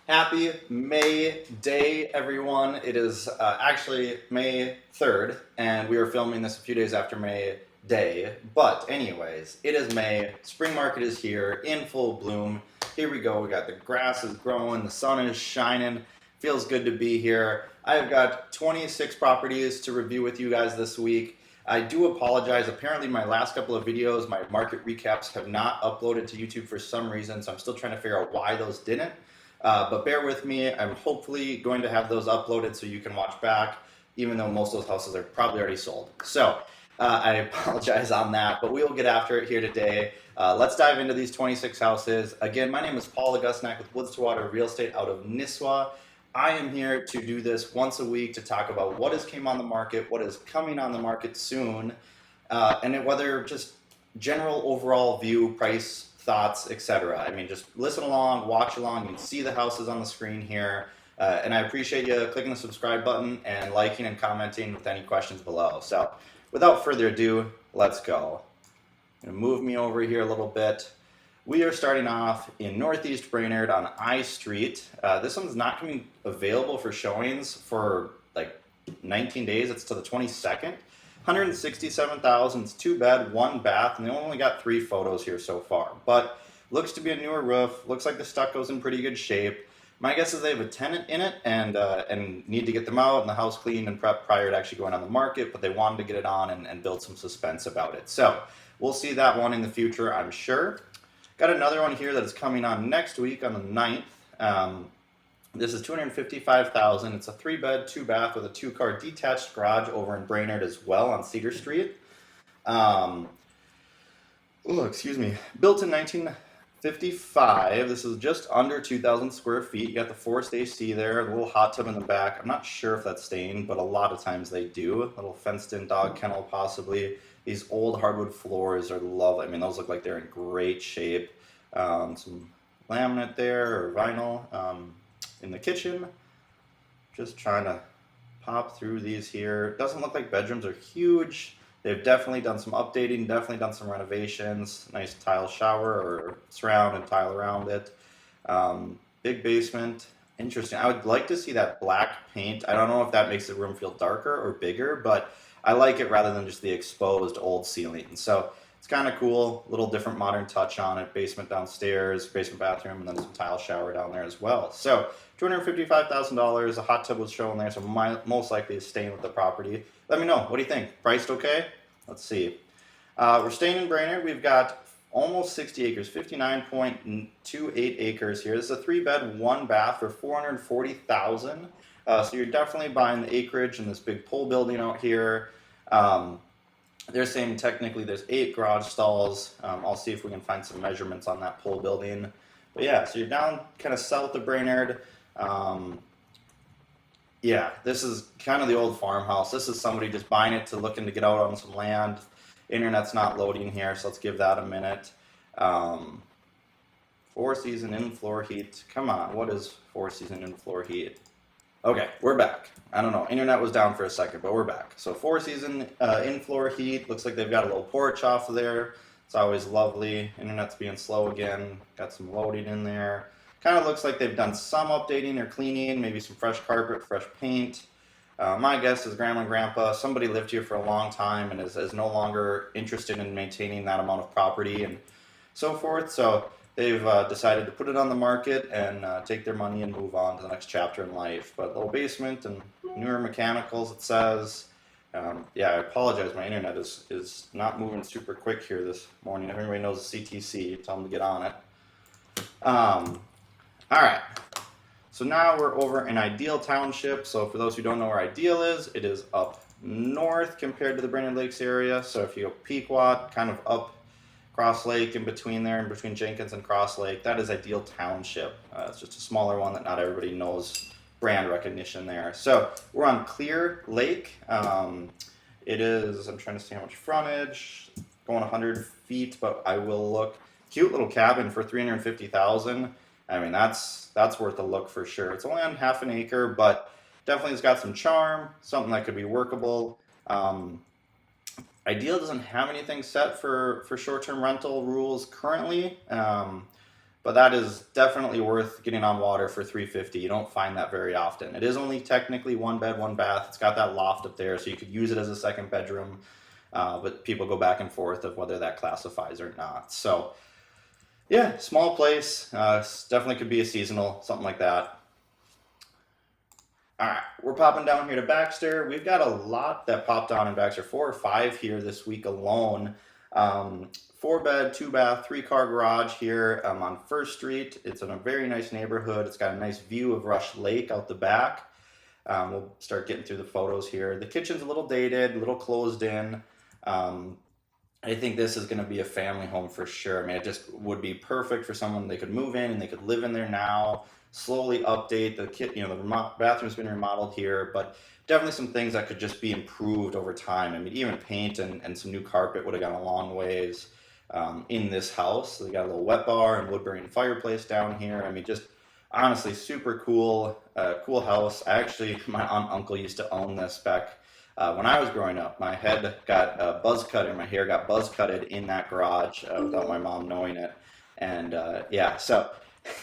Happy May Day, everyone. It is actually May 3rd, and we are filming this a few days after May Day. But, anyways, it is May. Spring market is here in full bloom. Here we go. We got the grass is growing, the sun is shining. Feels good to be here. I've got 26 properties to review with you guys this week. I do apologize. Apparently, my last couple of videos, my market recaps, have not uploaded to YouTube for some reason, so I'm still trying to figure out why those didn't. But bear with me. I'm hopefully going to have those uploaded so you can watch back, even though most of those houses are probably already sold. So I apologize on that, but we will get after it here today. Let's dive into these 26 houses. Again, my name is Paul Augustnak with Woods to Water Real Estate out of Nisswa. I am here to do this once a week to talk about what has came on the market, what is coming on the market soon, and whether just general overall view, price, thoughts, etc. I mean, just listen along, watch along. You can see the houses on the screen here. And I appreciate you clicking the subscribe button and liking and commenting with any questions below. So without further ado, let's go. I'm gonna move me over here a little bit. We are starting off in Northeast Brainerd on I Street. This one's not coming available for showings for like 19 days. It's to the 22nd. 167,000. It's 2 bed, 1 bath, and they only got 3 photos here so far. But looks to be a newer roof. Looks like the stucco's in pretty good shape. My guess is they have a tenant in it and need to get them out and the house cleaned and prepped prior to actually going on the market, but they wanted to get it on and build some suspense about it. So we'll see that one in the future, I'm sure. Got another one here that is coming on next week on the 9th. This is 255,000. It's a 3-bed, 2-bath with a 2-car detached garage over in Brainerd as well on Cedar Street. Excuse me. Built in 1955. This is just under 2,000 square feet. You got the forced AC there, a little hot tub in the back. I'm not sure if that's staying, but a lot of times they do. A little fenced-in dog kennel possibly. These old hardwood floors are lovely. I mean, those look like they're in great shape. Some laminate there or vinyl. In the kitchen, just trying to pop through these here. Doesn't look like bedrooms are huge. They've definitely done some updating, definitely done some renovations. Nice tile shower or surround and tile around it. Big basement. Interesting. I would like to see that black paint. I don't know if that makes the room feel darker or bigger, but I like it rather than just the exposed old ceiling. So it's kind of cool, little different modern touch on it. Basement downstairs, basement bathroom, and then some tile shower down there as well. So $255,000. A hot tub was shown there, so most likely is staying with the property. Let me know. What do you think? Priced okay? Let's see. We're staying in Brainerd. We've got almost 60 acres, 59.28 acres here. This is a 3-bed, 1-bath for $440,000. So you're definitely buying the acreage in this big pole building out here. They're saying technically there's 8 garage stalls. I'll see if we can find some measurements on that pole building. But yeah, so you're down kind of south of Brainerd. Yeah, this is kind of the old farmhouse. This is somebody just buying it to looking to get out on some land. Internet's not loading here, so let's give that a minute. 4-season in-floor heat. Come on, what is 4-season in-floor heat? Okay, we're back. I don't know. Internet was down for a second, but we're back. So 4-season in-floor heat. Looks like they've got a little porch off there. It's always lovely. Internet's being slow again. Got some loading in there. Kind of looks like they've done some updating or cleaning, maybe some fresh carpet, fresh paint. My guess is Grandma and Grandpa, somebody lived here for a long time and is no longer interested in maintaining that amount of property and so forth. So they've decided to put it on the market and take their money and move on to the next chapter in life. But little basement and newer mechanicals, it says. Yeah, I apologize. My internet is not moving super quick here this morning. Everybody knows CTC. Tell them to get on it. All right. So now we're over in Ideal Township. So for those who don't know where Ideal is, it is up north compared to the Brainerd Lakes area. So if you go Pequot, kind of up Cross Lake in between there, in between Jenkins and Cross Lake, that is Ideal Township. It's just a smaller one that not everybody knows brand recognition there. So we're on Clear Lake. It is, I'm trying to see how much frontage, going 100 feet, but I will look. Cute little cabin for $350,000. I mean, that's worth a look for sure. It's only on half an acre, but definitely has got some charm, something that could be workable. Ideal doesn't have anything set for short-term rental rules currently, but that is definitely worth getting on water for 350. You don't find that very often. It is only technically one bed, one bath. It's got that loft up there, so you could use it as a second bedroom. But people go back and forth of whether that classifies or not. So yeah, small place. Definitely could be a seasonal, something like that. All right, we're popping down here to Baxter. We've got a lot that popped on in Baxter, 4 or 5 here this week alone. 4 bed, 2 bath, 3 car garage here on First Street. It's in a very nice neighborhood. It's got a nice view of Rush Lake out the back. We'll start getting through the photos here. The kitchen's a little dated, a little closed in. Um, I think this is going to be a family home for sure. I mean, it just would be perfect for someone. They could move in and they could live in there now. Slowly update the kit. The bathroom's been remodeled here, but definitely some things that could just be improved over time. I mean, even paint and some new carpet would have gone a long ways in this house. So they got a little wet bar and wood burning fireplace down here. I mean, just honestly super cool, cool house. Actually, my aunt and uncle used to own this back when I was growing up. My head got buzz cut, and my hair got buzz cutted in that garage without my mom knowing it. And yeah, so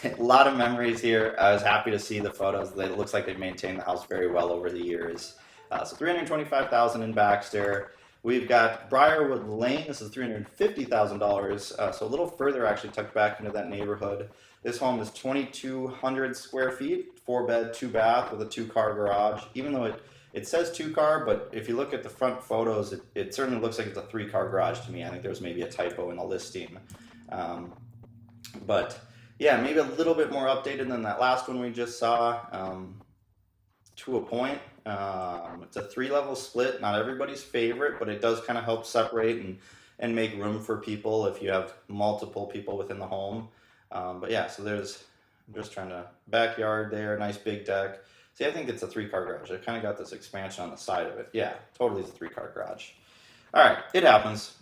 a lot of memories here. I was happy to see the photos. It looks like they've maintained the house very well over the years. So 325,000 in Baxter. We've got Briarwood Lane. This is $350,000, so a little further actually tucked back into that neighborhood. This home is 2,200 square feet, 4 bed, 2 bath with a 2 car garage. Even though it says 2 car, but if you look at the front photos, it certainly looks like it's a 3 car garage to me. I think there's maybe a typo in the listing. But yeah, maybe a little bit more updated than that last one we just saw, to a point. It's a 3 level split, not everybody's favorite, but it does kind of help separate and make room for people if you have multiple people within the home. But yeah, so I'm just trying to, backyard there, nice big deck. See, I think it's a 3 car garage. I kind of got this expansion on the side of it. Yeah, totally is a 3 car garage. All right, it happens.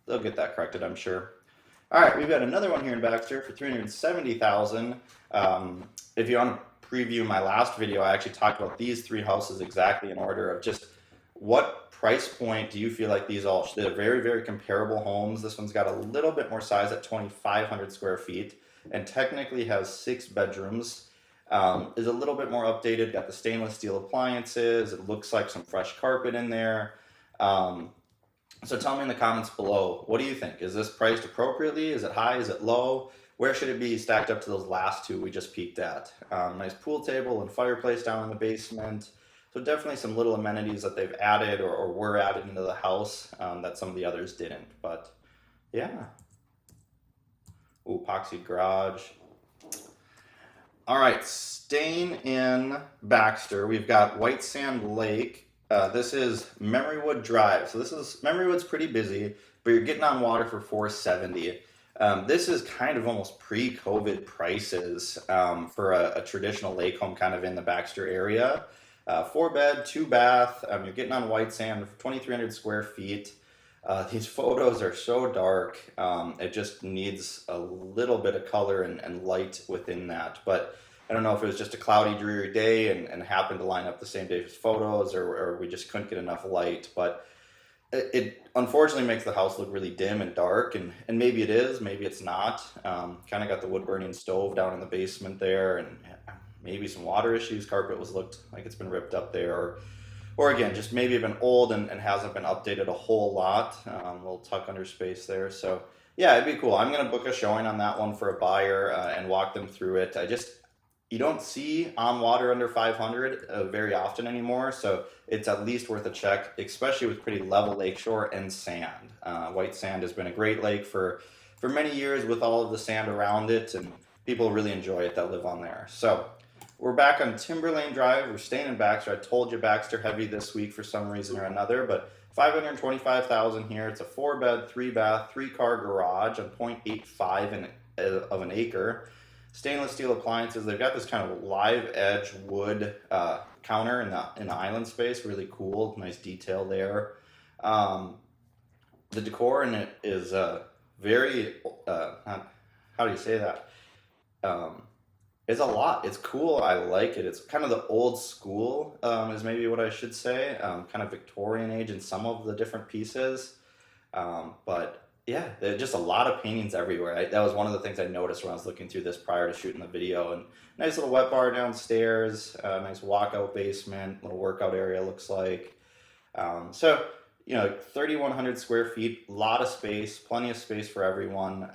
They'll get that corrected, I'm sure. All right, we've got another one here in Baxter for $370,000. If you want to preview my last video, I actually talked about these 3 houses exactly in order of just what price point do you feel like these all. They're very, very comparable homes. This one's got a little bit more size at 2,500 square feet and technically has 6 bedrooms. Is a little bit more updated. Got the stainless steel appliances. It looks like some fresh carpet in there. So tell me in the comments below, what do you think? Is this priced appropriately? Is it high? Is it low? Where should it be stacked up to those last 2 we just peeked at? Nice pool table and fireplace down in the basement. So definitely some little amenities that they've added or were added into the house that some of the others didn't. But yeah. Ooh, epoxy garage. All right, staying in Baxter, we've got White Sand Lake. This is Memorywood Drive. So Memorywood's pretty busy, but you're getting on water for $470. This is kind of almost pre-COVID prices for a traditional lake home kind of in the Baxter area. 4 bed, 2 bath. You're getting on white sand for 2,300 square feet. These photos are so dark. It just needs a little bit of color and light within that. But I don't know if it was just a cloudy, dreary day and happened to line up the same day as photos, or we just couldn't get enough light. But it unfortunately makes the house look really dim and dark, and maybe it is, maybe it's not. Kind of got the wood burning stove down in the basement there, and maybe some water issues. Carpet looked like it's been ripped up there, or again, just maybe been old and hasn't been updated a whole lot. A little tuck under space there. So yeah, it'd be cool. I'm gonna book a showing on that one for a buyer and walk them through it. You don't see on water under 500 very often anymore, so it's at least worth a check, especially with pretty level lakeshore and sand. White sand has been a great lake for many years with all of the sand around it, and people really enjoy it that live on there. So we're back on Timberlane Drive. We're staying in Baxter. I told you Baxter heavy this week for some reason or another, but $525,000 here. It's a 4 bed, 3 bath, 3 car garage on 0.85 of an acre. Stainless steel appliances. They've got this kind of live edge wood counter in the island space. Really cool, nice detail there. The decor in it is very how do you say that? It's a lot. It's cool. I like it. It's kind of the old school is maybe what I should say. Kind of Victorian age in some of the different pieces, but Yeah, there are just a lot of paintings everywhere. That was one of the things I noticed when I was looking through this prior to shooting the video. And nice little wet bar downstairs, nice walkout basement, little workout area looks like. So, 3,100 square feet, a lot of space, plenty of space for everyone.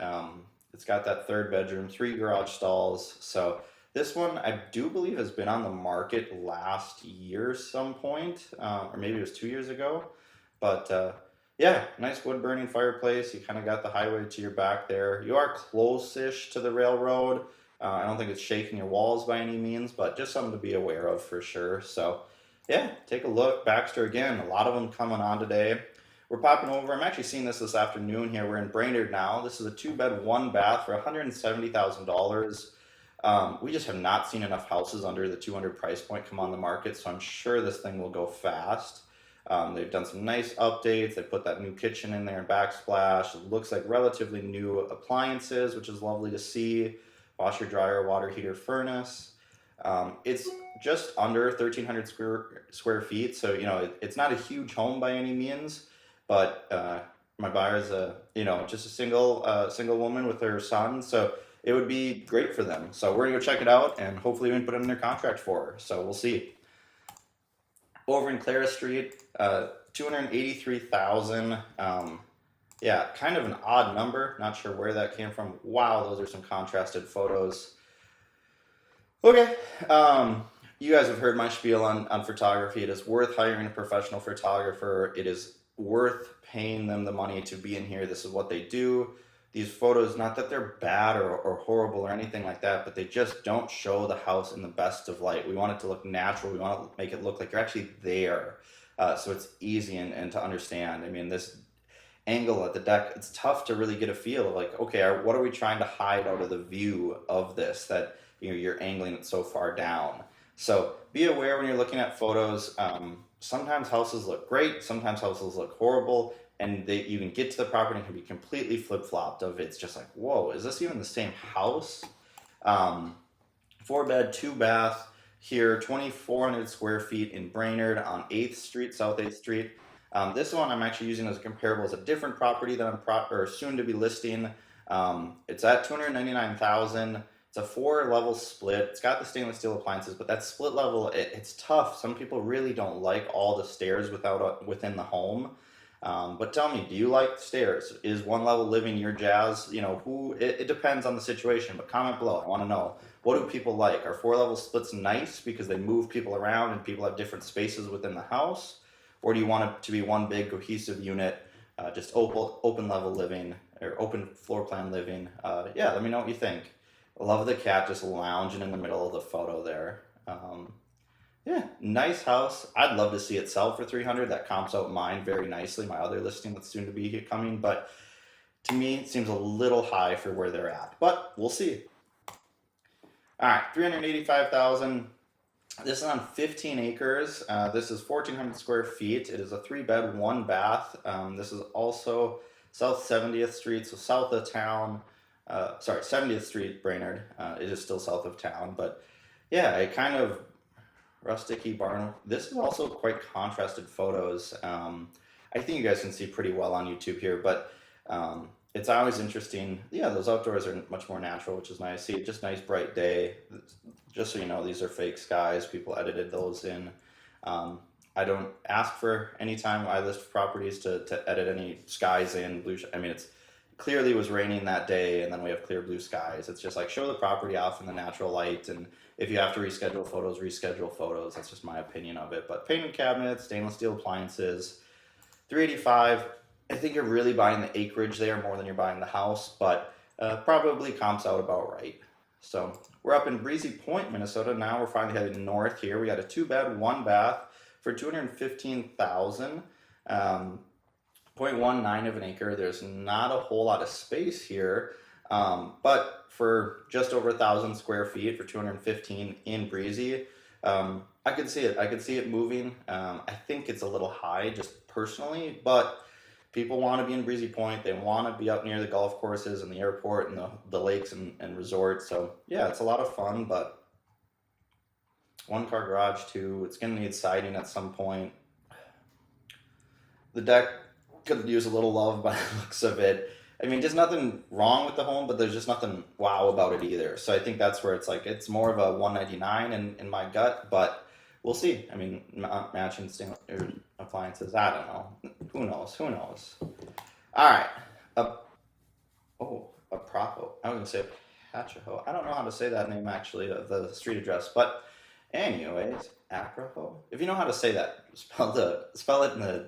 It's got that third bedroom, three garage stalls. So this one, I do believe, has been on the market last year some point, or maybe it was 2 years ago. But yeah, nice wood burning fireplace. You kind of got the highway to your back there. You are close-ish to the railroad. I don't think it's shaking your walls by any means, but just something to be aware of for sure. So yeah, take a look. Baxter again, a lot of them coming on today. We're popping over. I'm actually seeing this afternoon here. We're in Brainerd now. This is a two-bed, one bath for $170,000. We just have not seen enough houses under the 200 price point come on the market, so I'm sure this thing will go fast. They've done some nice updates. They put that new kitchen in there and backsplash. It looks like relatively new appliances, which is lovely to see. Washer, dryer, water heater, furnace. It's just under 1,300 square feet, so it's not a huge home by any means. But my buyer's just a single woman with her son, so it would be great for them. So we're gonna go check it out, and hopefully we can put it in their contract for her. So we'll see. Over in Clara Street, 283,000. Yeah, kind of an odd number. Not sure where that came from. Wow, those are some contrasted photos. Okay, you guys have heard my spiel on photography. It is worth hiring a professional photographer. It is worth paying them the money to be in here. This is what they do. These photos, not that they're bad or horrible or anything like that, but they just don't show the house in the best of light. We want it to look natural. We want to make it look like you're actually there. So it's easy and to understand. I mean, this angle at the deck, it's tough to really get a feel of like, okay, what are we trying to hide out of the view of this that you're angling it so far down. So be aware when you're looking at photos. Sometimes houses look great, sometimes houses look horrible, and you can get to the property and can be completely flip-flopped of it's just like, whoa, is this even the same house? 4-bed, 2-bath here, 2,400 square feet in Brainerd on 8th Street, South 8th Street. This one I'm actually using as a comparable as a different property that I'm soon to be listing. It's at $299,000. It's a 4-level split. It's got the stainless steel appliances, but that split level, it's tough. Some people really don't like all the stairs within the home. But tell me, do you like stairs? Is one level living your jazz? It depends on the situation, but comment below. I want to know, what do people like? Are 4-level splits nice because they move people around and people have different spaces within the house? Or do you want it to be one big cohesive unit, just open level living or open floor plan living? Yeah, let me know what you think. I love the cat just lounging in the middle of the photo there. Yeah, nice house. I'd love to see it sell for 300. That comps out mine very nicely. My other listing that's soon to be coming, but to me, it seems a little high for where they're at. But we'll see. All right, 385,000. This is on 15 acres. This is 1,400 square feet. It is a 3-bed, 1-bath. This is also South 70th Street, so south of town. 70th Street, Brainerd. It is still south of town, but yeah, it kind of rustic-y barn. This is also quite contrasted photos. I think you guys can see pretty well on YouTube here, but it's always interesting. Yeah, those outdoors are much more natural, which is nice. See, just nice bright day. Just so you know, these are fake skies. People edited those in. I don't ask for any time I list properties to edit any skies in. I mean, it's clearly was raining that day, and then we have clear blue skies. It's just like show the property off in the natural light, and if you have to reschedule photos, reschedule photos. That's just my opinion of it. But painted cabinets, stainless steel appliances, 385. I think you're really buying the acreage there more than you're buying the house, but probably comps out about right. So we're up in Breezy Point, Minnesota. Now we're finally heading north here. We got a 2-bed, 1-bath for $215,000. 0.19 of an acre. There's not a whole lot of space here, but for just over 1,000 square feet for 215 in Breezy, I could see it. I could see it moving. I think it's a little high just personally, but people want to be in Breezy Point. They want to be up near the golf courses and the airport and the lakes and resorts. So yeah, it's a lot of fun, but 1-car garage too. It's going to need siding at some point. The deck could use a little love by the looks of it. I mean, just nothing wrong with the home, but there's just nothing wow about it either. So I think that's where it's like it's more of a 199 in my gut, but we'll see. I mean, matching appliances, I don't know. Who knows? Who knows? All right. A, a Propo. I was gonna say Pachaho. I don't know how to say that name actually of the street address, but anyways, Apraho. If you know how to say that, spell it in the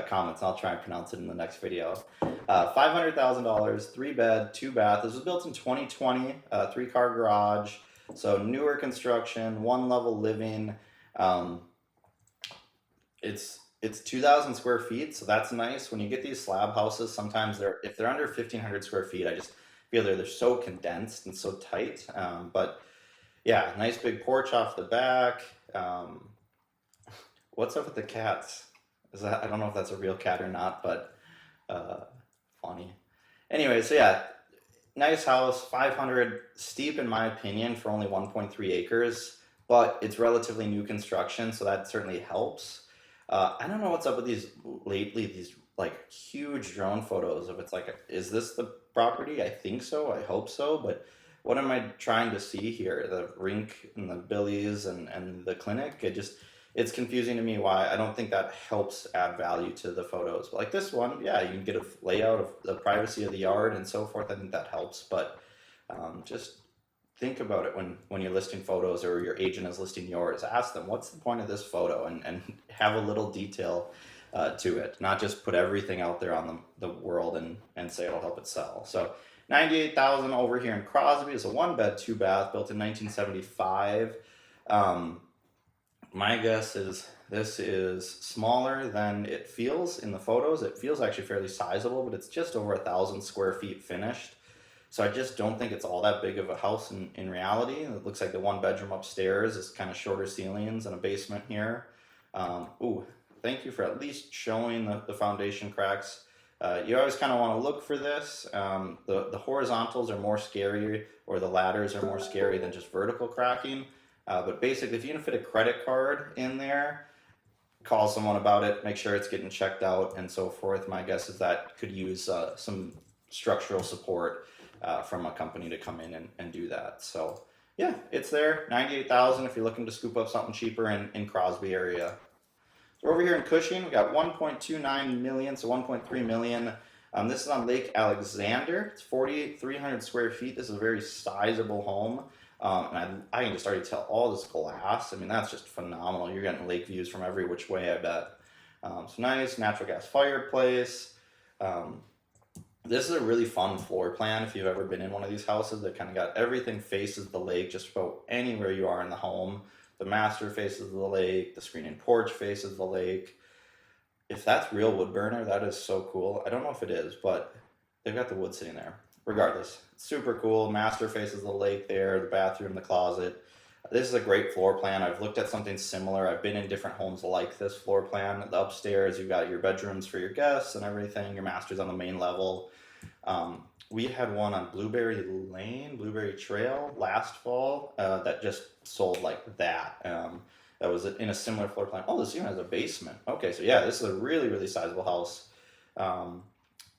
comments. I'll try and pronounce it in the next video. $500,000, 3 bed, 2 bath. This was built in 2020, 3 car garage. So newer construction, 1 level living. Um, it's 2,000 square feet, so that's nice. When you get these slab houses, sometimes if they're under 1,500 square feet, I just feel they're so condensed and so tight. But yeah, nice big porch off the back. What's up with the cats? I don't know if that's a real cat or not, but uh, funny. Anyway, so yeah, nice house, 500, steep in my opinion for only 1.3 acres, but it's relatively new construction, so that certainly helps. I don't know what's up with these lately, these like huge drone photos of it's like, is this the property? I think so, I hope so, but what am I trying to see here? The rink and the Billies and the clinic, it's confusing to me why I don't think that helps add value to the photos. But like this one, yeah, you can get a layout of the privacy of the yard and so forth. I think that helps, but just think about it when you're listing photos or your agent is listing yours. Ask them, what's the point of this photo? And have a little detail to it, not just put everything out there on the world and say it'll help it sell. So 98,000 over here in Crosby is a 1 bed, 2 bath built in 1975. My guess is this is smaller than it feels in the photos. It feels actually fairly sizable, but it's just over 1,000 square feet finished. So I just don't think it's all that big of a house in reality. It looks like the 1 bedroom upstairs is kind of shorter ceilings and a basement here. Ooh, thank you for at least showing the foundation cracks. You always kind of want to look for this. The horizontals are more scary, or the ladders are more scary than just vertical cracking. But basically, if you can fit a credit card in there, call someone about it, make sure it's getting checked out and so forth. My guess is that could use some structural support from a company to come in and do that. So yeah, it's there, 98,000 if you're looking to scoop up something cheaper in Crosby area. So over here in Cushing, we got 1.29 million, so 1.3 million. This is on Lake Alexander. It's 4,300 square feet. This is a very sizable home. And I can just already tell all this glass. I mean, that's just phenomenal. You're getting lake views from every which way, I bet. So nice natural gas fireplace. This is a really fun floor plan if you've ever been in one of these houses. They've kind of got everything faces the lake just about anywhere you are in the home. The master faces the lake. The screen-in porch faces the lake. If that's real wood burner, that is so cool. I don't know if it is, but they've got the wood sitting there. Regardless, super cool. Master faces the lake there, the bathroom, the closet. This is a great floor plan. I've looked at something similar. I've been in different homes like this floor plan. The upstairs, you've got your bedrooms for your guests and everything. Your master's on the main level. We had one on Blueberry Trail last fall that just sold like that. That was in a similar floor plan. Oh, this even has a basement. Okay, so yeah, this is a really, really sizable house.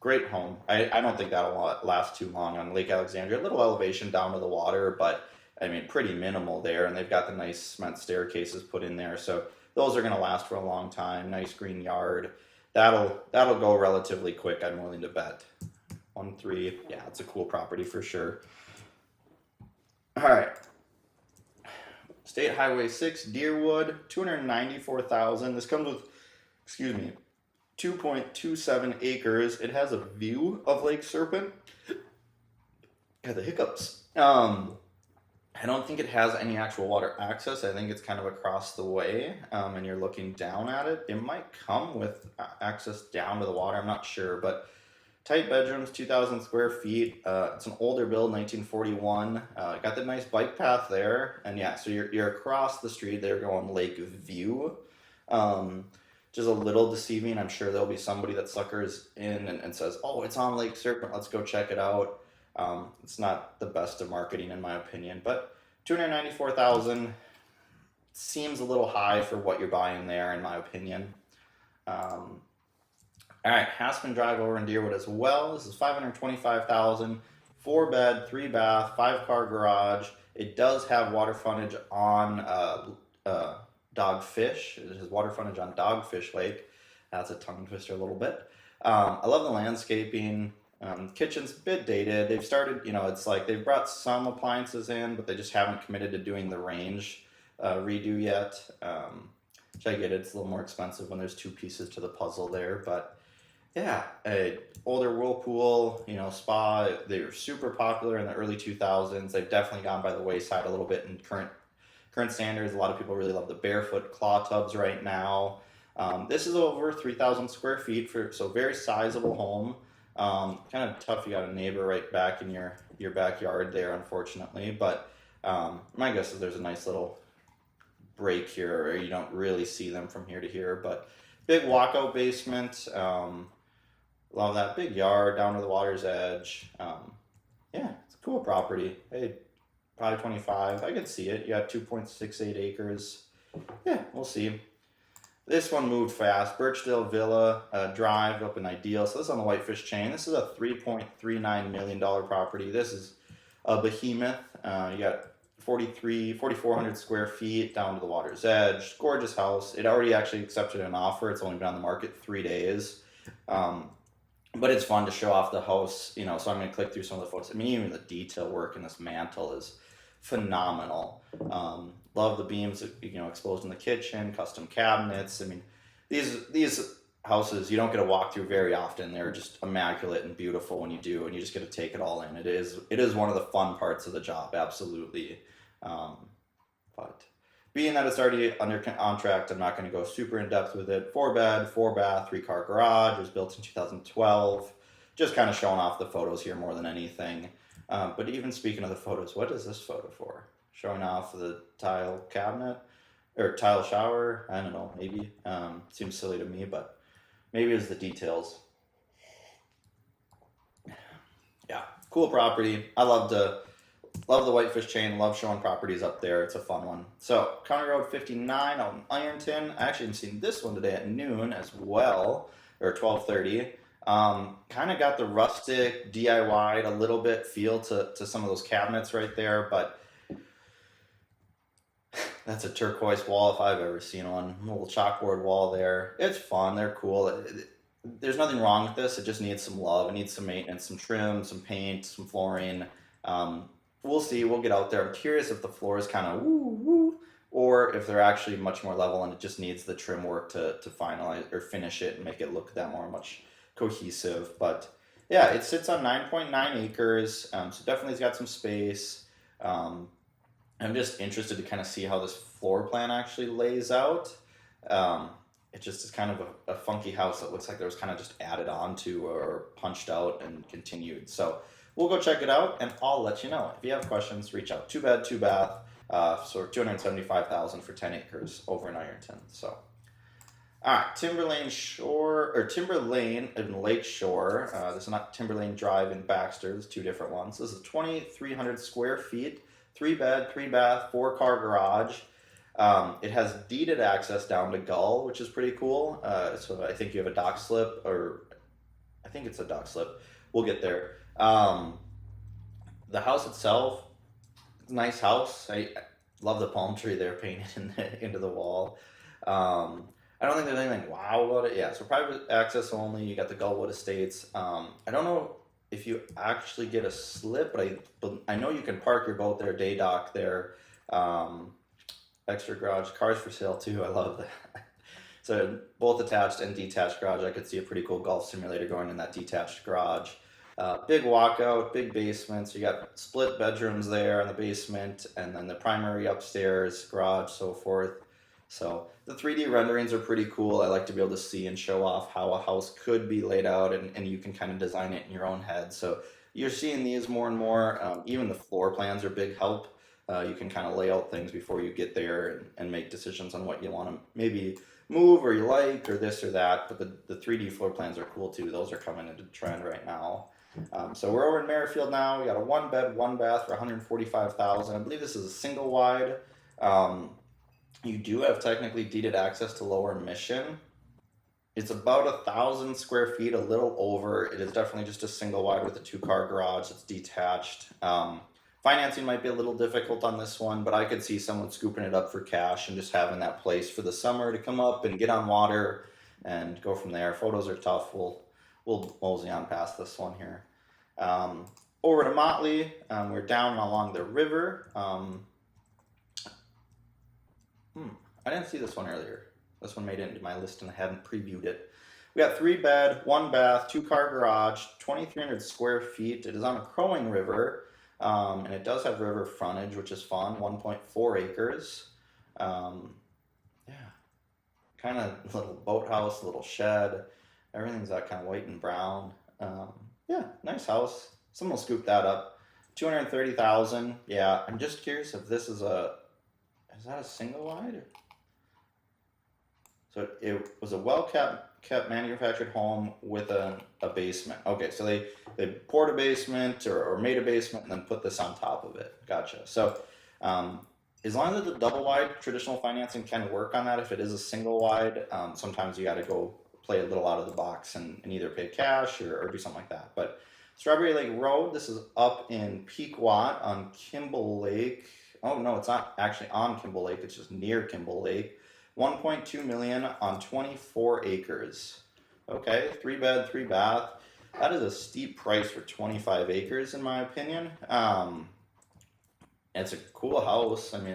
Great home. I don't think that'll last too long on Lake Alexandria. A little elevation down to the water, but I mean, pretty minimal there. And they've got the nice cement staircases put in there. So those are going to last for a long time. Nice green yard. That'll go relatively quick, I'm willing to bet. 1-3. Yeah, it's a cool property for sure. All right. State Highway 6, Deerwood, 294,000. This comes with, 2.27 acres. It has a view of Lake Serpent. Got the hiccups. I don't think it has any actual water access. I think it's kind of across the way, and you're looking down at it. It might come with access down to the water. I'm not sure, but tight bedrooms, 2,000 square feet. It's an older build, 1941. Got the nice bike path there, and yeah, so you're across the street. They're going Lake View. Just a little deceiving. I'm sure there'll be somebody that suckers in and says, "Oh, it's on Lake Serpent. Let's go check it out." It's not the best of marketing in my opinion, but 294,000 seems a little high for what you're buying there in my opinion. All right, Haspin Drive over in Deerwood as well. This is 525,000, 4 bed, 3 bath, 5 car garage. It does have water frontage on Dogfish. It has water frontage on Dogfish Lake. That's a tongue twister a little bit. I love the landscaping. Kitchen's a bit dated. They've started, it's like they've brought some appliances in, but they just haven't committed to doing the range redo yet. Which I get, it's a little more expensive when there's two pieces to the puzzle there, but yeah, a older whirlpool, spa. They were super popular in the early 2000s. They've definitely gone by the wayside a little bit in current standards. A lot of people really love the barefoot claw tubs right now. This is over 3,000 square feet so very sizable home. Kind of tough. You got a neighbor right back in your backyard there, unfortunately. But my guess is there's a nice little break here, or you don't really see them from here to here. But big walkout basement. Love that big yard down to the water's edge. Yeah, it's a cool property. Hey, probably 25. I could see it. You got 2.68 acres. Yeah, we'll see. This one moved fast. Birchdale Villa Drive up in Ideal. So this is on the Whitefish chain. This is a $3.39 million property. This is a behemoth. You got 4,400 square feet down to the water's edge. Gorgeous house. It already actually accepted an offer. It's only been on the market 3 days. But it's fun to show off the house, so I'm going to click through some of the photos. I mean, even the detail work in this mantle is phenomenal. Love the beams, exposed in the kitchen, custom cabinets. I mean, these houses, you don't get to walk through very often. They're just immaculate and beautiful when you do, and you just get to take it all in. It is one of the fun parts of the job, absolutely. But being that it's already under contract, I'm not going to go super in depth with it. 4 bed, 4 bath, 3 car garage. It was built in 2012. Just kind of showing off the photos here more than anything. But even speaking of the photos, what is this photo for? Showing off the tile cabinet or tile shower? I don't know, maybe. Seems silly to me, but maybe it's the details. Yeah, cool property. I love the Whitefish chain. Love showing properties up there. It's a fun one. So County Road 59 out in Ironton. I actually have seen this one today at noon as well, or 12:30. Kind of got the rustic DIY a little bit feel to some of those cabinets right there, but that's a turquoise wall if I've ever seen one. A little chalkboard wall there. It's fun. They're cool. There's nothing wrong with this. It just needs some love. It needs some maintenance, some trim, some paint, some flooring. We'll see. We'll get out there. I'm curious if the floor is kind of woo, or if they're actually much more level and it just needs the trim work to finalize or finish it and make it look that much cohesive. But yeah, it sits on 9.9 acres, so definitely it's got some space. I'm just interested to kind of see how this floor plan actually lays out. It just is kind of a funky house that looks like there was kind of just added on to or punched out and continued. So we'll go check it out, and I'll let you know. If you have questions, reach out. 2 bed, 2 bath, so 275,000 for 10 acres over in Ironton. So, all right, Timberlane in Lake Shore. This is not Timberlane Drive in Baxter. There's two different ones. This is 2,300 square feet, 3 bed, 3 bath, 4 car garage. It has deeded access down to Gull, which is pretty cool. So I think you have a dock slip, or I think it's a dock slip. We'll get there. The house itself, nice house. I love the palm tree there painted into the wall. I don't think there's anything wow about it. Yeah, so private access only. You got the Gullwood Estates. I don't know if you actually get a slip, but I know you can park your boat there, day dock there. Extra garage, cars for sale too. I love that. So both attached and detached garage. I could see a pretty cool golf simulator going in that detached garage. Big walkout, big basement. So you got split bedrooms there in the basement, and then the primary upstairs, garage, so forth. So the 3D renderings are pretty cool. I like to be able to see and show off how a house could be laid out, and you can kind of design it in your own head. So you're seeing these more and more. Even the floor plans are a big help. You can kind of lay out things before you get there and make decisions on what you want to maybe move or you like or this or that. But the 3D floor plans are cool too. Those are coming into the trend right now. So we're over in Merrifield now. We got a 1 bed, 1 bath for 145,000. I believe this is a single wide. You do have technically deeded access to Lower Mission. It's about 1,000 square feet, a little over. It is definitely just a single wide with a 2-car garage. It's detached. Financing might be a little difficult on this one, but I could see someone scooping it up for cash and just having that place for the summer to come up and get on water and go from there. Photos are tough. We'll mosey on past this one here. Over to Motley, we're down along the river. I didn't see this one earlier. This one made it into my list and I hadn't previewed it. We got 3 bed, 1 bath, 2-car garage, 2,300 square feet. It is on a Crowing River, and it does have river frontage, which is fun. 1.4 acres. Yeah, kind of little boathouse, little shed. Everything's that kind of white and brown. Yeah, nice house. Someone will scoop that up. 230,000. Yeah, I'm just curious if this is that a single wide? So it was a well-kept manufactured home with a basement. Okay, so they poured a basement or made a basement and then put this on top of it. Gotcha. So as long as the double wide, traditional financing can work on that. If it is a single wide, sometimes you got to go play a little out of the box and either pay cash or do something like that. But Strawberry Lake Road, this is up in Pequot on Kimball Lake. Oh no, it's not actually on Kimball Lake, it's just near Kimball Lake. 1.2 million on 24 acres. Okay, 3 bed, 3 bath. That is a steep price for 25 acres in my opinion. It's a cool house. I mean,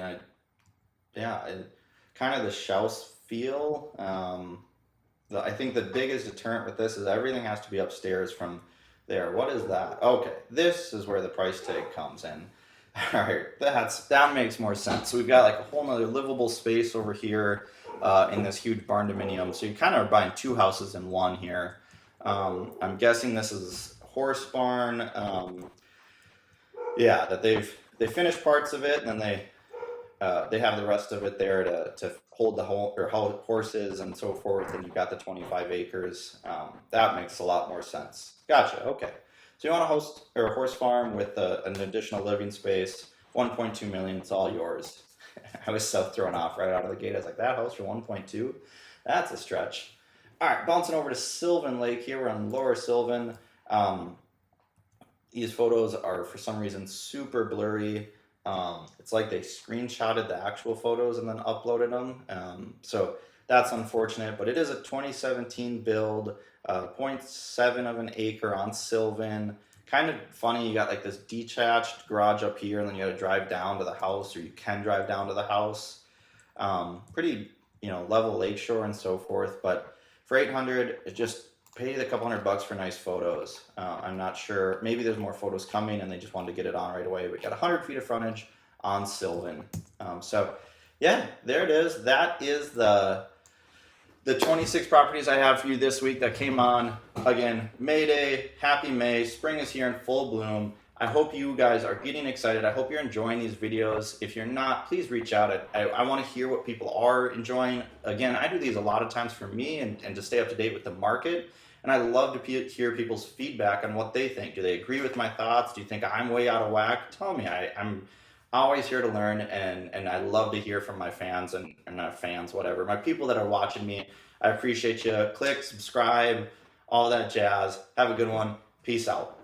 kind of the Schaus feel. I think the biggest deterrent with this is everything has to be upstairs from there. What is that? Okay, this is where the price tag comes in. All right, that makes more sense. So we've got like a whole nother livable space over here in this huge barn dominium. So you kind of are buying 2 houses in one here. I'm guessing this is horse barn. Yeah, that they finished parts of it and then they have the rest of it there to hold the horses and so forth. And you've got the 25 acres. That makes a lot more sense. Gotcha. Okay. So you want a horse farm with an additional living space, 1.2 million, it's all yours. I was so thrown off right out of the gate. I was like, that house for 1.2? That's a stretch. All right, bouncing over to Sylvan Lake here. We're on Lower Sylvan. These photos are, for some reason, super blurry. It's like they screenshotted the actual photos and then uploaded them. So that's unfortunate, but it is a 2017 build. 0.7 of an acre on Sylvan. Kind of funny, you got like this detached garage up here and then you got to drive down to the house, or you can drive down to the house. Pretty, level lakeshore and so forth, but for 800, it just pay the couple $100 for nice photos. I'm not sure, maybe there's more photos coming and they just wanted to get it on right away. We got 100 feet of frontage on Sylvan. So yeah, there it is. That is the 26 properties I have for you this week that came on. Again, May Day, happy May, spring is here in full bloom. I hope you guys are getting excited. I hope you're enjoying these videos. If you're not, please reach out. I want to hear what people are enjoying. Again, I do these a lot of times for me and to stay up to date with the market. And I love to hear people's feedback on what they think. Do they agree with my thoughts? Do you think I'm way out of whack? Tell me. I'm always here to learn, and I love to hear from my fans and not fans, whatever. My people that are watching me, I appreciate you. Click, subscribe, all that jazz. Have a good one. Peace out.